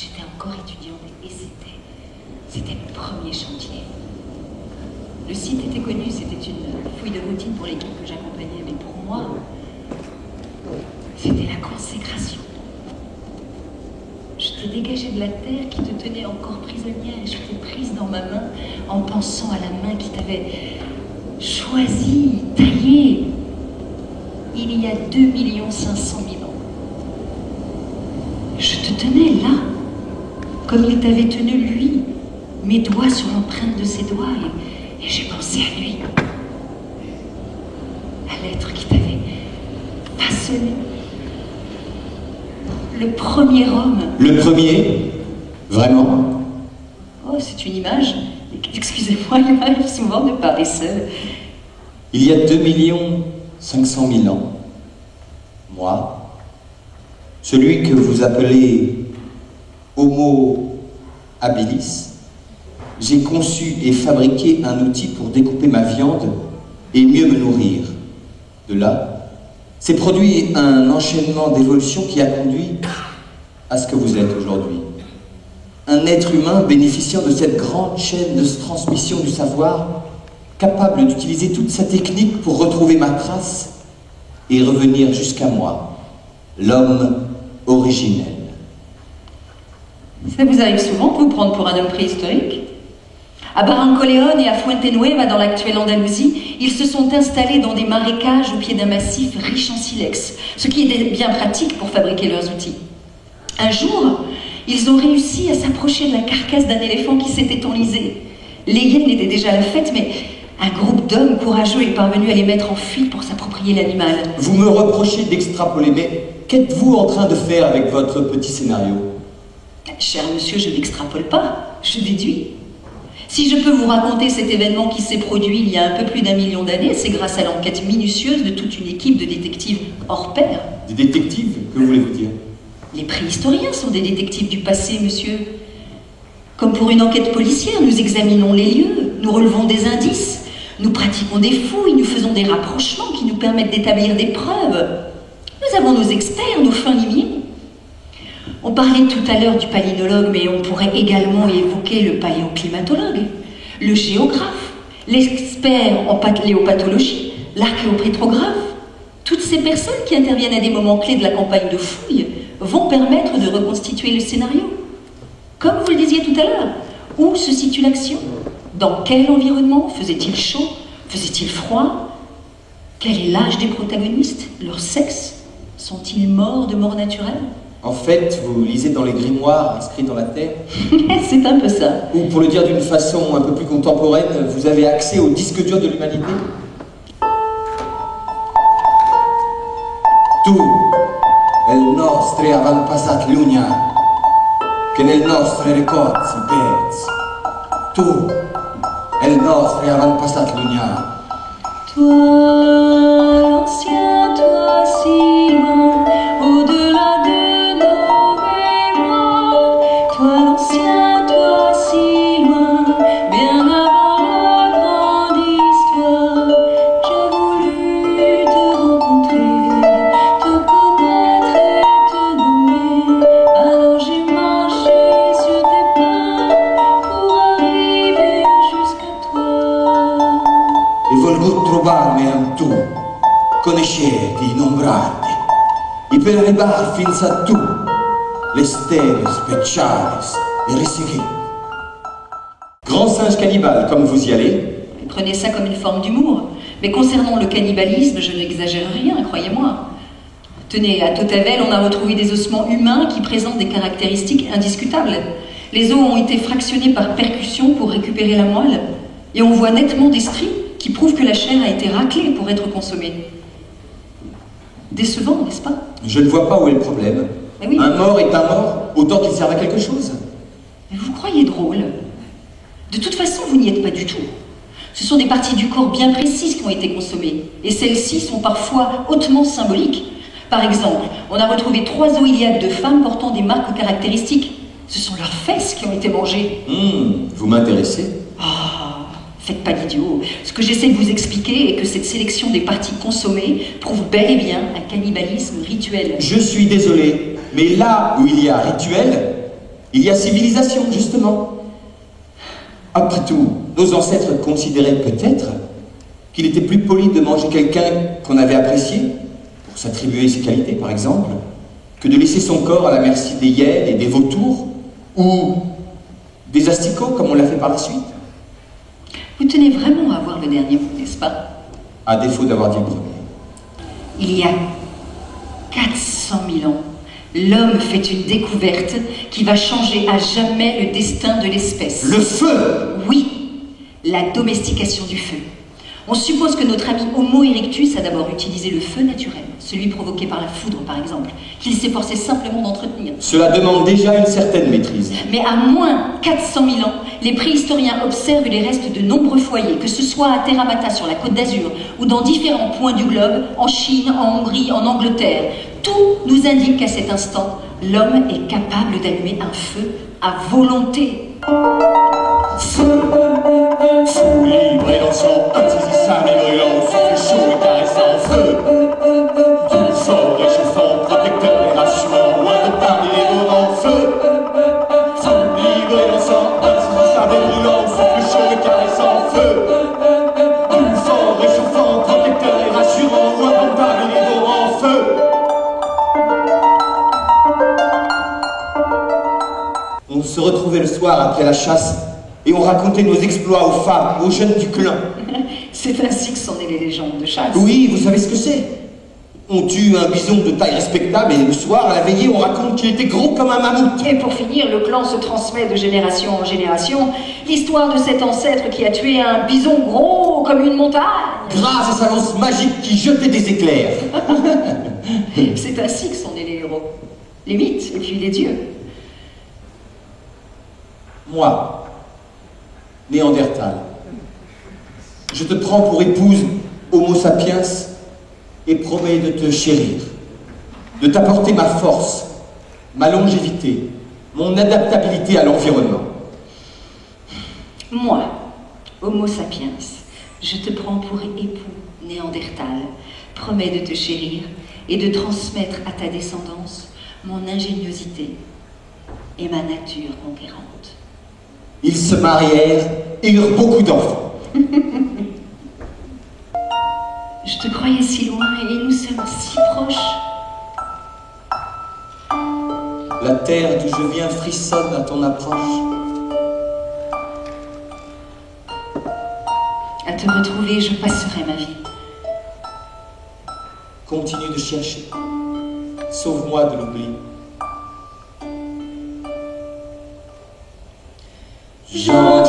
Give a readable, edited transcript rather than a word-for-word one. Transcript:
J'étais encore étudiante et c'était le premier chantier. Le site était connu, c'était une fouille de routine pour l'équipe que j'accompagnais, mais pour moi, c'était la consécration. Je t'ai dégagé de la terre qui te tenait encore prisonnière et je t'ai prise dans ma main en pensant à la main qui t'avait choisi, taillé, il y a 2 500 000 ans. Je te tenais là, comme il t'avait tenu lui, mes doigts sur l'empreinte de ses doigts, et j'ai pensé à lui, à l'être qui t'avait façonné. Le premier homme. Le premier? Vraiment? Oh, c'est une image. Excusez-moi, il m'arrive souvent de parler seul. Il y a 2 500 000 ans, moi, celui que vous appelez Homo habilis, j'ai conçu et fabriqué un outil pour découper ma viande et mieux me nourrir. De là, s'est produit un enchaînement d'évolution qui a conduit à ce que vous êtes aujourd'hui. Un être humain bénéficiant de cette grande chaîne de transmission du savoir, capable d'utiliser toute sa technique pour retrouver ma trace et revenir jusqu'à moi, l'homme originel. Ça vous arrive souvent de vous prendre pour un homme préhistorique? À Barrancoleón et à Fuente Nueva, dans l'actuelle Andalousie, ils se sont installés dans des marécages au pied d'un massif riche en silex, ce qui est bien pratique pour fabriquer leurs outils. Un jour, ils ont réussi à s'approcher de la carcasse d'un éléphant qui s'était enlisé. Les hyènes étaient déjà à la fête, mais un groupe d'hommes courageux est parvenu à les mettre en fuite pour s'approprier l'animal. Vous me reprochez d'extrapoler, mais qu'êtes-vous en train de faire avec votre petit scénario? Cher monsieur, je n'extrapole pas, je déduis. Si je peux vous raconter cet événement qui s'est produit il y a un peu plus d'1 million d'années, c'est grâce à l'enquête minutieuse de toute une équipe de détectives hors pair. Des détectives? Que voulez-vous dire? Les préhistoriens sont des détectives du passé, monsieur. Comme pour une enquête policière, nous examinons les lieux, nous relevons des indices, nous pratiquons des fouilles, nous faisons des rapprochements qui nous permettent d'établir des preuves. Nous avons nos experts, nos fins limiers. On parlait tout à l'heure du palynologue, mais on pourrait également évoquer le paléoclimatologue, le géographe, l'expert en paléopathologie, l'archéopétrographe. Toutes ces personnes qui interviennent à des moments clés de la campagne de fouille vont permettre de reconstituer le scénario. Comme vous le disiez tout à l'heure, où se situe l'action? Dans quel environnement? Faisait-il chaud? Faisait-il froid? Quel est l'âge des protagonistes? Leur sexe? Sont-ils morts de mort naturelle? En fait, vous lisez dans les grimoires inscrits dans la terre. C'est un peu ça. Ou pour le dire d'une façon un peu plus contemporaine, vous avez accès au disque dur de l'humanité. Tu, el nostre avantpassat Lunia, che nel nostre ricordi si perds. Tu, el nostre avantpassat Lunia. Toi, l'ancien, toi si loin, au-delà de nos mémoires. Toi, l'ancien, toi si loin, bien avant la grande histoire. J'ai voulu te rencontrer, te connaître et te nommer. Alors j'ai marché sur tes pas pour arriver jusqu'à toi. E volgut trovarmi amb tu, conoscerti, innombrarti, e per arribar fins a tu, le stelle speciales e risegui. Grand singe cannibale, comme vous y allez. Prenez ça comme une forme d'humour. Mais concernant le cannibalisme, je n'exagère rien, croyez-moi. Tenez, à Totavel, on a retrouvé des ossements humains qui présentent des caractéristiques indiscutables. Les os ont été fractionnés par percussion pour récupérer la moelle, et on voit nettement des stries qui prouvent que la chair a été raclée pour être consommée. Décevant, n'est-ce pas? Je ne vois pas où est le problème. Mais oui. Un mort est un mort, autant qu'il serve à quelque chose. Mais vous croyez drôle? De toute façon, vous n'y êtes pas du tout. Ce sont des parties du corps bien précises qui ont été consommées, et celles-ci sont parfois hautement symboliques. Par exemple, on a retrouvé 3 os iliaques de femmes portant des marques caractéristiques. Ce sont leurs fesses qui ont été mangées. Vous m'intéressez. Faites pas l'idiot. Ce que j'essaie de vous expliquer est que cette sélection des parties consommées prouve bel et bien un cannibalisme rituel. Je suis désolé, mais là où il y a rituel, Il y a civilisation, justement. Après tout, nos ancêtres considéraient peut-être qu'il était plus poli de manger quelqu'un qu'on avait apprécié, pour s'attribuer ses qualités par exemple, que de laisser son corps à la merci des hyènes et des vautours, ou des asticots comme on l'a fait par la suite. Vous tenez vraiment à avoir le dernier mot, n'est-ce pas? À défaut d'avoir dit le premier. Il y a 400 000 ans, l'homme fait une découverte qui va changer à jamais le destin de l'espèce. Le feu! Oui, la domestication du feu. On suppose que notre ami Homo erectus a d'abord utilisé le feu naturel, celui provoqué par la foudre par exemple, qu'il s'efforçait simplement d'entretenir. Cela demande déjà une certaine maîtrise. Mais à moins 400 000 ans, les préhistoriens observent les restes de nombreux foyers, que ce soit à Terra Mata sur la Côte d'Azur ou dans différents points du globe, en Chine, en Hongrie, en Angleterre. Tout nous indique qu'à cet instant, l'homme est capable d'allumer un feu à volonté. Feu, fou, libre et dansant, insaisissable et brûlant, souffle chaud et caressant, feu, du fort réchauffant, protecteur et rassurant, loin de parler les dévorant, feu, fou, libre et dansant, insaisissable et brûlant, souffle chaud et caressant, feu, du fort réchauffant, protecteur et rassurant, loin de parler les dévorant, feu. On se retrouvait le soir après la chasse et on racontait nos exploits aux femmes, aux jeunes du clan. C'est ainsi que sont nées les légendes de chasse. Oui, vous savez ce que c'est. On tue un bison de taille respectable et le soir, à la veillée, on raconte qu'il était gros comme un mammouth. Et pour finir, le clan se transmet de génération en génération l'histoire de cet ancêtre qui a tué un bison gros comme une montagne. Grâce à sa lance magique qui jetait des éclairs. C'est ainsi que sont nés les héros. Les mythes et puis les dieux. Moi, Néandertal, je te prends pour épouse Homo sapiens et promets de te chérir, de t'apporter ma force, ma longévité, mon adaptabilité à l'environnement. Moi, Homo sapiens, je te prends pour époux Néandertal, promets de te chérir et de transmettre à ta descendance mon ingéniosité et ma nature conquérante. Ils se marièrent et eurent beaucoup d'enfants. Je te croyais si loin et nous sommes si proches. La terre d'où je viens frissonne à ton approche. À te retrouver, je passerai ma vie. Continue de chercher. Sauve-moi de l'oubli. J'entends